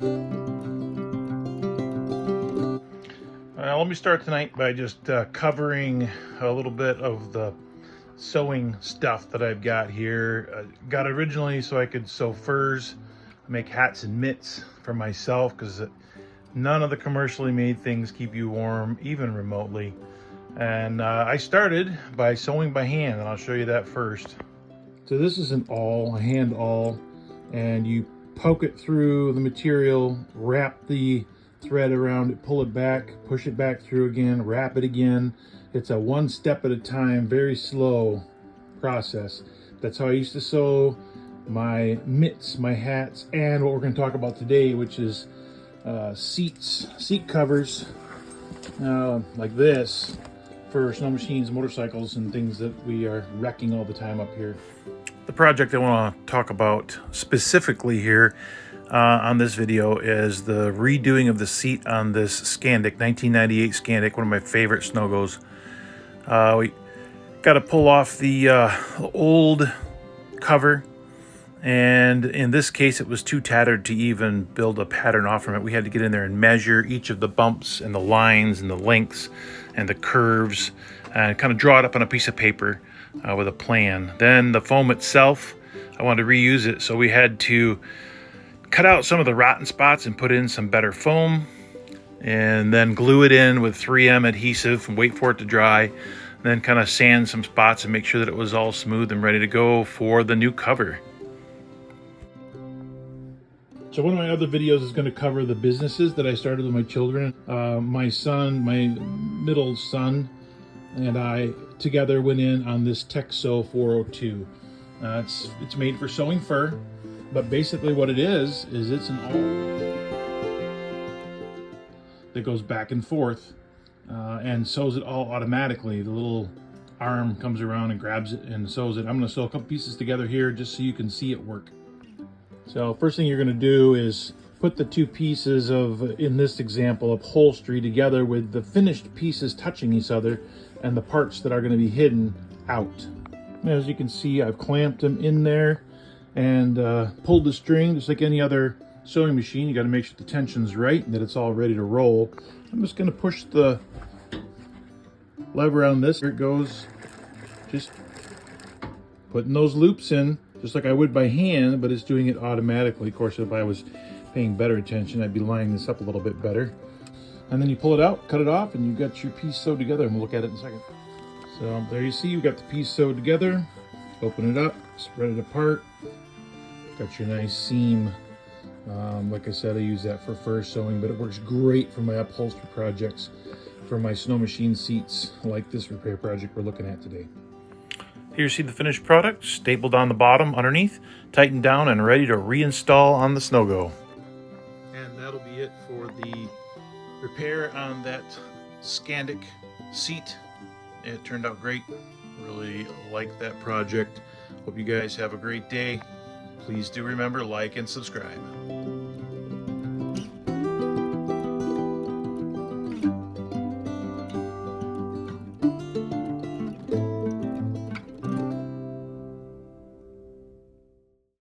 Let me start tonight by just covering a little bit of the sewing stuff that I've got here. Got originally so I could sew furs, make hats and mitts for myself, because none of the commercially made things keep you warm, even remotely. And I started by sewing by hand, and I'll show you that first. So this is an awl, a hand awl, and you poke it through the material, wrap the thread around it, pull it back, push it back through again, wrap it again. It's a one step at a time, very slow process. That's how I used to sew my mitts, my hats, and what we're going to talk about today, which is seat covers like this for snow machines, motorcycles, and things that we are wrecking all the time up here. The project I want to talk about specifically here on this video is the redoing of the seat on this Scandic, 1998 Scandic, one of my favorite Snowgos. We got to pull off the old cover, and in this case it was too tattered to even build a pattern off from it. We had to get in there and measure each of the bumps and the lines and the lengths and the curves and kind of draw it up on a piece of paper with a plan. Then the foam itself, I wanted to reuse it, so we had to cut out some of the rotten spots and put in some better foam, and then glue it in with 3M adhesive and wait for it to dry, and then kind of sand some spots and make sure that it was all smooth and ready to go for the new cover. So one of my other videos is going to cover the businesses that I started with my children. My son, my middle son, and I together went in on this Texo 402. It's made for sewing fur, but basically what it is it's an awl that goes back and forth and sews it all automatically. The little arm comes around and grabs it and sews it. I'm going to sew a couple pieces together here just so you can see it work. So first thing you're going to do is put the two pieces of, in this example, upholstery together with the finished pieces touching each other and the parts that are going to be hidden out. As you can see, I've clamped them in there and pulled the string just like any other sewing machine. You got to make sure the tension's right and that it's all ready to roll. I'm just going to push the lever on this. Here it goes. Just putting those loops in just like I would by hand, but it's doing it automatically. Of course, if I was paying better attention, I'd be lining this up a little bit better. And then you pull it out, cut it off, and you've got your piece sewed together, and we'll look at it in a second. So there you see, you've got the piece sewed together. Open it up, spread it apart. Got your nice seam. Like I said, I use that for fur sewing, but it works great for my upholstery projects, for my snow machine seats, like this repair project we're looking at today. Here you see the finished product, stapled on the bottom underneath, tightened down and ready to reinstall on the Snowgo. And that'll be it for the repair on that Scandic seat. It turned out great. Really like that project. Hope you guys have a great day. Please do remember, like and subscribe.